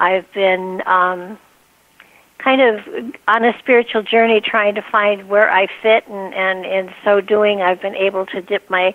I've been kind of on a spiritual journey trying to find where I fit, and in so doing, I've been able to dip my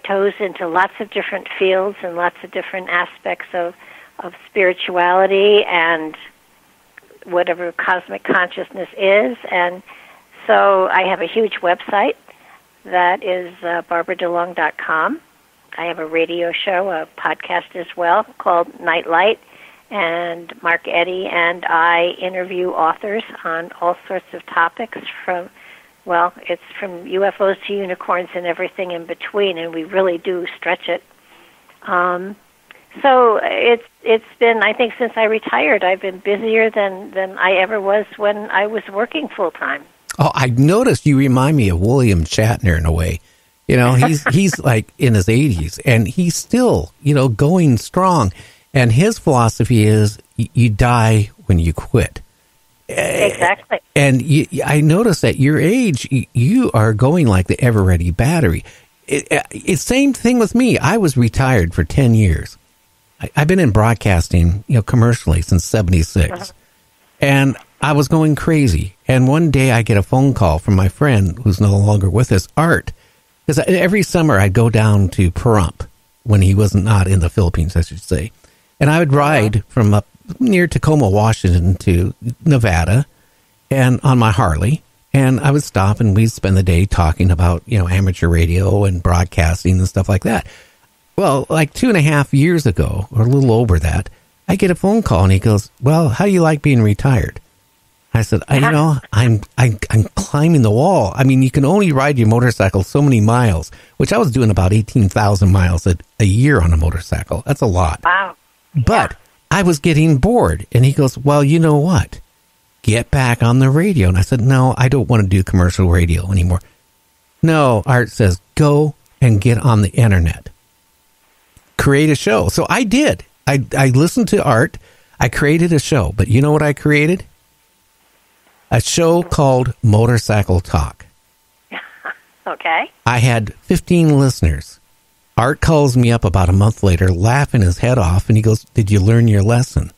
toes into lots of different fields and lots of different aspects of spirituality and whatever cosmic consciousness is. And so I have a huge website that is barbaradelong.com. I have a radio show, a podcast as well, called Nightlight, and Mark Eddy and I interview authors on all sorts of topics it's from UFOs to unicorns and everything in between, and we really do stretch it. So it's been, I think, since I retired, I've been busier than I ever was when I was working full-time. Oh, I noticed you remind me of William Shatner in a way. You know, he's like in his 80s, and he's still, going strong. And his philosophy is you die when you quit. Exactly. And I noticed at your age, you are going like the ever-ready battery. It's same thing with me. I was retired for 10 years. I've been in broadcasting, commercially since 76. Uh-huh. And I was going crazy. And one day I get a phone call from my friend who's no longer with us, Art. Because every summer I'd go down to Pahrump when he was not in the Philippines, I should say. And I would ride from up near Tacoma, Washington to Nevada and on my Harley. And I would stop and we'd spend the day talking about, amateur radio and broadcasting and stuff like that. Well, like 2.5 years ago, or a little over that, I get a phone call and he goes, "Well, how do you like being retired?" I said, I'm climbing the wall. I mean, you can only ride your motorcycle so many miles, which I was doing about 18,000 miles a year on a motorcycle. That's a lot. Wow. But I was getting bored. And he goes, "Well, you know what? Get back on the radio." And I said, "No, I don't want to do commercial radio anymore." "No," Art says, "go and get on the internet. Create a show." So I did. I listened to Art. I created a show. But you know what I created? A show called Motorcycle Talk. Okay. I had 15 listeners. Art calls me up about a month later, laughing his head off, and he goes, "Did you learn your lesson?"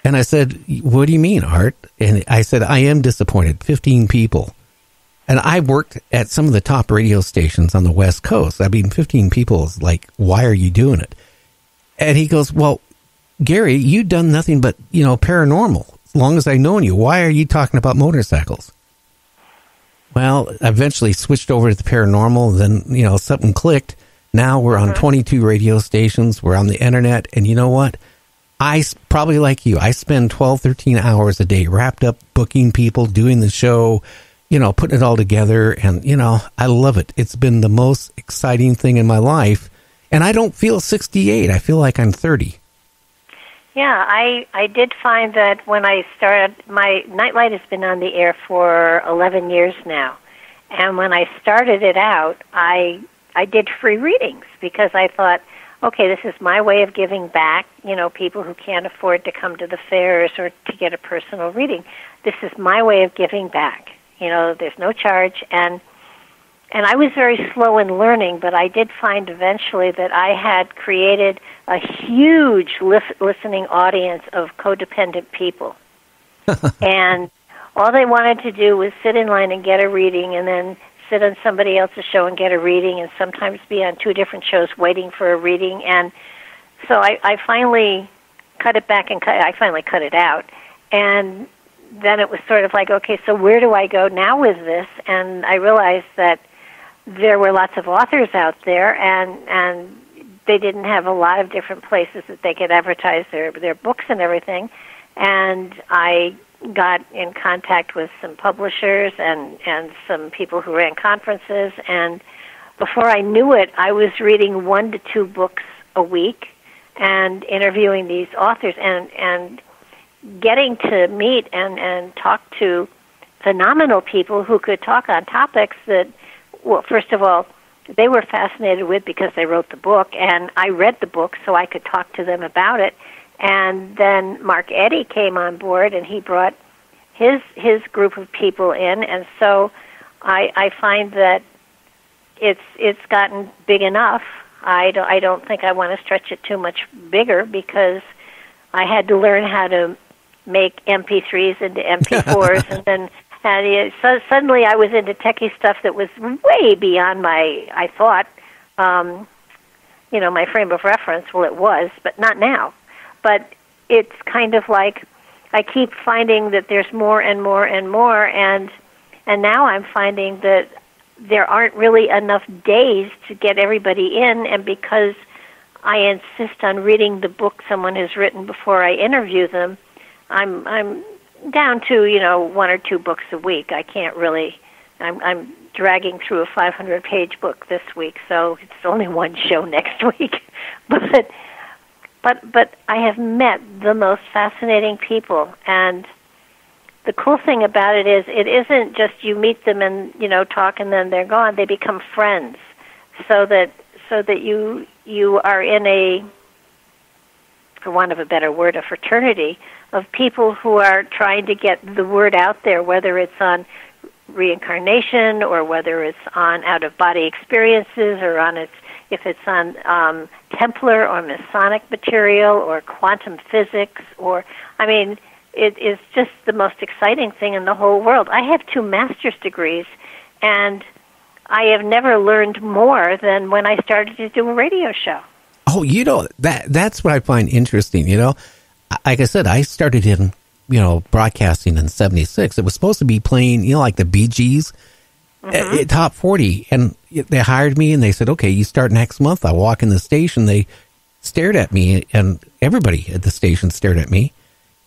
And I said, "What do you mean, Art?" And I said, "I am disappointed. 15 people. And I worked at some of the top radio stations on the West Coast. I mean, 15 people is like, why are you doing it?" And he goes, "Well, Gary, you've done nothing but, paranormal. As long as I've known you, why are you talking about motorcycles?" Well, I eventually switched over to the paranormal. Then, something clicked. Now we're on 22 radio stations. We're on the internet. And you know what? I probably like you. I spend 12, 13 hours a day wrapped up booking people, doing the show, putting it all together. And, I love it. It's been the most exciting thing in my life. And I don't feel 68. I feel like I'm 30. Yeah, I did find that when I started, my Nightlight has been on the air for 11 years now. And when I started it out, I did free readings because I thought, okay, this is my way of giving back, people who can't afford to come to the fairs or to get a personal reading. This is my way of giving back. There's no charge. And I was very slow in learning, but I did find eventually that I had created a huge listening audience of codependent people. And all they wanted to do was sit in line and get a reading and then sit on somebody else's show and get a reading and sometimes be on 2 different shows waiting for a reading. And so I finally cut it back I finally cut it out. And then it was sort of like, okay, so where do I go now with this? And I realized that there were lots of authors out there, and they didn't have a lot of different places that they could advertise their books and everything. And I got in contact with some publishers and some people who ran conferences, and before I knew it, I was reading 1 to 2 books a week and interviewing these authors and getting to meet and talk to phenomenal people who could talk on topics that, well, first of all, they were fascinated with because they wrote the book, and I read the book so I could talk to them about it. And then Mark Eddy came on board, and he brought his group of people in, and so I find that it's gotten big enough. I don't think I want to stretch it too much bigger because I had to learn how to make MP3s into MP4s, so suddenly I was into techie stuff that was way beyond I thought, my frame of reference. Well, it was, but not now. But it's kind of like I keep finding that there's more and more and more, and now I'm finding that there aren't really enough days to get everybody in, and because I insist on reading the book someone has written before I interview them, I'm down to, 1 or 2 books a week. I can't really, I'm dragging through a 500-page book this week, so it's only one show next week. But I have met the most fascinating people, and the cool thing about it is it isn't just you meet them and, talk and then they're gone. They become friends, so that you are in a, for want of a better word, a fraternity of people who are trying to get the word out there, whether it's on reincarnation or whether it's on out-of-body experiences or if it's on Templar or Masonic material or quantum physics it is just the most exciting thing in the whole world. I have 2 master's degrees, and I have never learned more than when I started to do a radio show. Oh, that's what I find interesting. Like I said, I started in, broadcasting in 76. It was supposed to be playing, like the Bee Gees, top 40. And they hired me and they said, okay, you start next month. I walk in the station. They stared at me, and everybody at the station stared at me.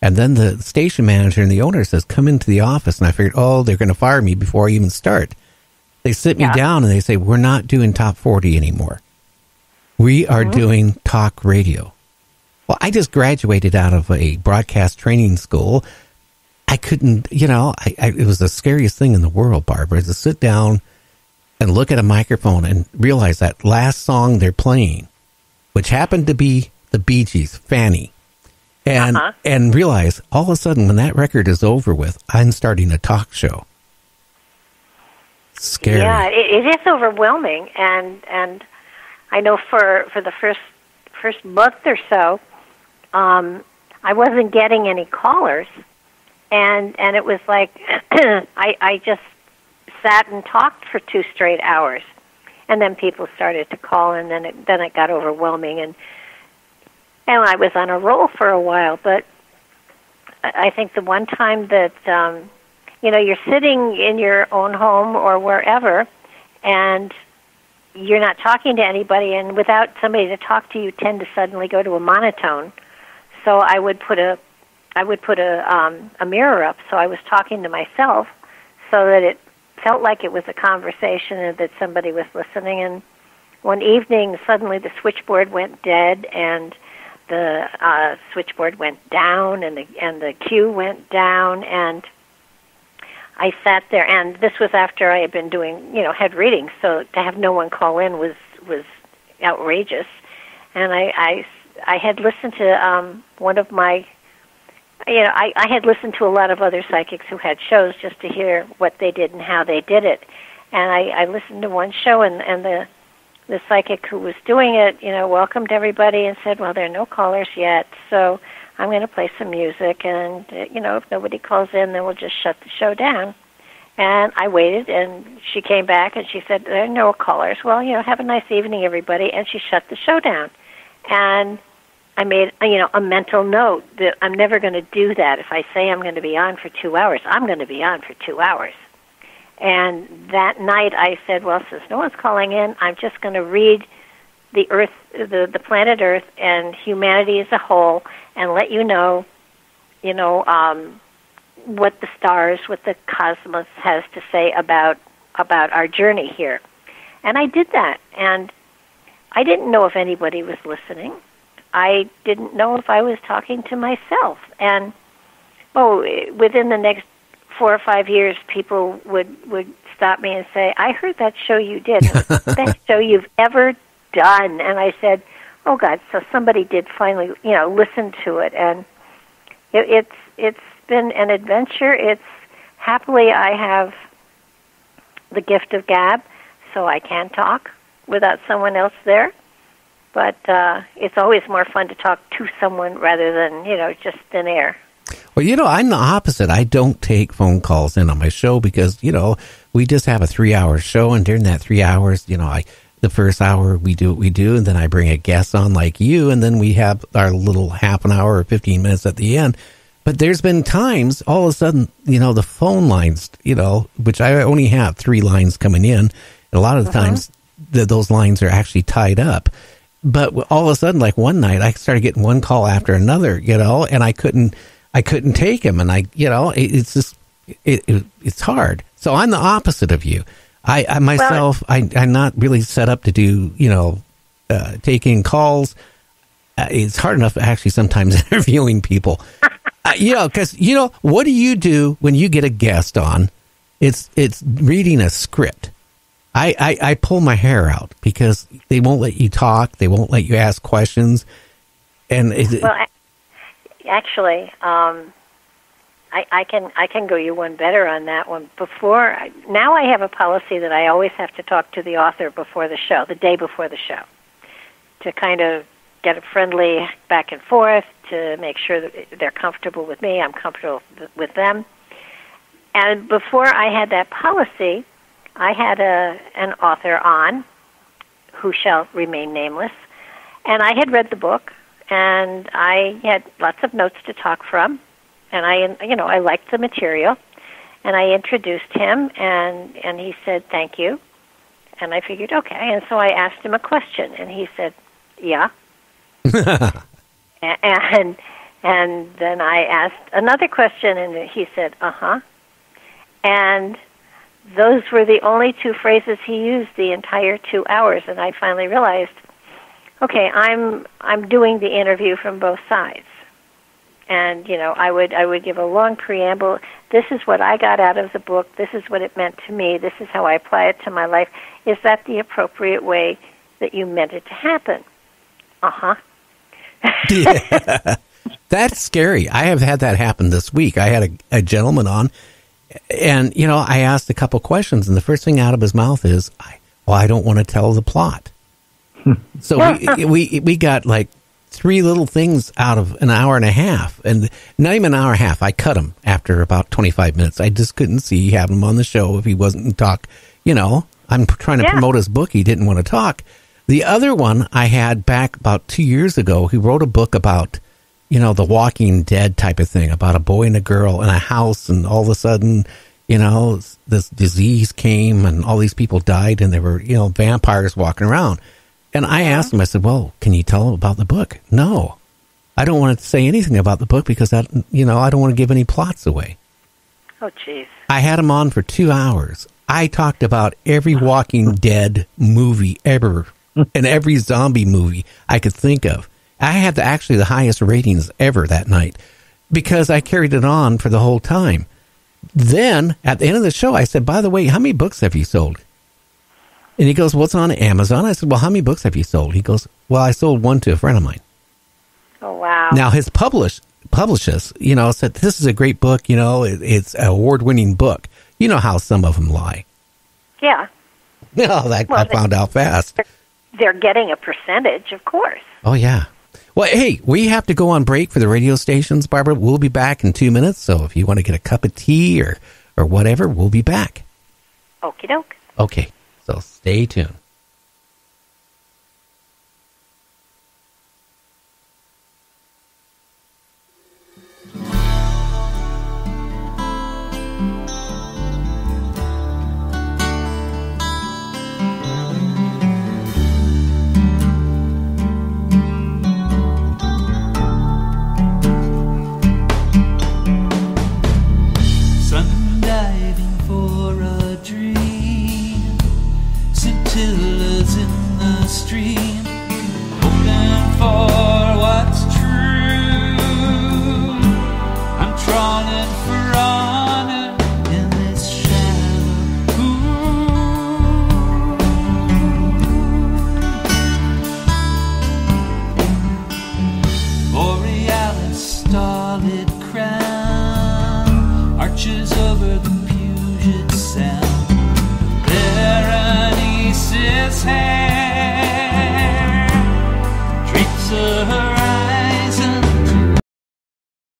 And then the station manager and the owner says, come into the office. And I figured, they're going to fire me before I even start. They sit me down and they say, we're not doing top 40 anymore. We are doing talk radio. Well, I just graduated out of a broadcast training school. I couldn't, it was the scariest thing in the world, Barbara, to sit down and look at a microphone and realize that last song they're playing, which happened to be the Bee Gees, Fanny. And realize all of a sudden when that record is over with, I'm starting a talk show. Scary. Yeah, it is overwhelming, and I know for the first month or so, I wasn't getting any callers, and it was like I just sat and talked for 2 straight hours, and then people started to call, and then it got overwhelming, and I was on a roll for a while. But I think the one time that you're sitting in your own home or wherever, and you're not talking to anybody, and without somebody to talk to, you tend to suddenly go to a monotone. So I would put a mirror up, so I was talking to myself, so that it felt like it was a conversation and that somebody was listening. And one evening, suddenly the switchboard went dead, and the switchboard went down, and the queue went down, and I sat there, and this was after I had been doing, head readings, so to have no one call in was outrageous. And I had listened to one of my, I had listened to a lot of other psychics who had shows just to hear what they did and how they did it. And I listened to one show, and the psychic who was doing it, welcomed everybody and said, well, there are no callers yet, so I'm going to play some music, and, if nobody calls in, then we'll just shut the show down. And I waited, and she came back, and she said, there are no callers. Well, have a nice evening, everybody, and she shut the show down. And I made, a mental note that I'm never going to do that. If I say I'm going to be on for 2 hours, I'm going to be on for 2 hours. And that night I said, well, since no one's calling in, I'm just going to read the Earth, the planet Earth, and humanity as a whole, and let you know, what the stars, what the cosmos has to say about our journey here. And I did that, and I didn't know if anybody was listening. I didn't know if I was talking to myself. And, within the next 4 or 5 years, people would stop me and say, I heard that show you did. Best show you've ever done. And I said, oh, God, so somebody did finally, listen to it. And it's been an adventure. Happily, I have the gift of gab, so I can talk without someone else there. But it's always more fun to talk to someone rather than, just thin air. Well, I'm the opposite. I don't take phone calls in on my show because, we just have a 3-hour show. And during that 3 hours, the first hour we do what we do. And then I bring a guest on like you. And then we have our little half an hour or 15 minutes at the end. But there's been times all of a sudden, the phone lines, which I only have 3 lines coming in. And a lot of the times those lines are actually tied up. But all of a sudden, like one night, I started getting one call after another, and I couldn't take them. And it's just, it's hard. So I'm the opposite of you. I myself, I'm not really set up to do, taking calls. It's hard enough actually sometimes interviewing people. Because, what do you do when you get a guest on? It's reading a script. I pull my hair out because they won't let you talk. They won't let you ask questions. And actually, I can go you one better on that one. Now I have a policy that I always have to talk to the author before the show, the day before the show, to kind of get a friendly back and forth, to make sure that they're comfortable with me, I'm comfortable with them. And before I had that policy, I had an author on who shall remain nameless, and I had read the book, and I had lots of notes to talk from, and I liked the material, and I introduced him, and he said, "Thank you," and I figured, okay, and so I asked him a question, and he said, "Yeah," and then I asked another question, and he said, "Uh-huh," and those were the only 2 phrases he used the entire 2 hours, and I finally realized, okay, I'm doing the interview from both sides. And, I would give a long preamble. This is what I got out of the book. This is what it meant to me. This is how I apply it to my life. Is that the appropriate way that you meant it to happen? Uh-huh. Yeah. That's scary. I have had that happen this week. I had a gentleman on, and, I asked a couple questions, and the first thing out of his mouth is, I don't want to tell the plot. So we got like 3 little things out of an hour and a half, and not even an hour and a half. I cut him after about 25 minutes. I just couldn't see having him on the show if he wasn't talk. I'm trying to promote his book. He didn't want to talk. The other one I had back about 2 years ago, he wrote a book about, the Walking Dead type of thing, about a boy and a girl in a house, and all of a sudden, this disease came and all these people died, and there were, vampires walking around. And I asked him, I said, well, can you tell him about the book? No, I don't want to say anything about the book because I don't want to give any plots away. Oh, jeez. I had him on for 2 hours. I talked about every Walking Dead movie ever and every zombie movie I could think of. I had actually the highest ratings ever that night because I carried it on for the whole time. Then at the end of the show, I said, by the way, how many books have you sold? And he goes, well, it's on Amazon. I said, well, how many books have you sold? He goes, well, I sold one to a friend of mine. Oh, wow. Now, his publishers, said, this is a great book. It's an award-winning book. You know how some of them lie. Yeah. I found out fast. They're getting a percentage, of course. Oh, yeah. Well, hey, we have to go on break for the radio stations, Barbara. We'll be back in 2 minutes. So if you want to get a cup of tea or whatever, we'll be back. Okie doke. Okay. So stay tuned.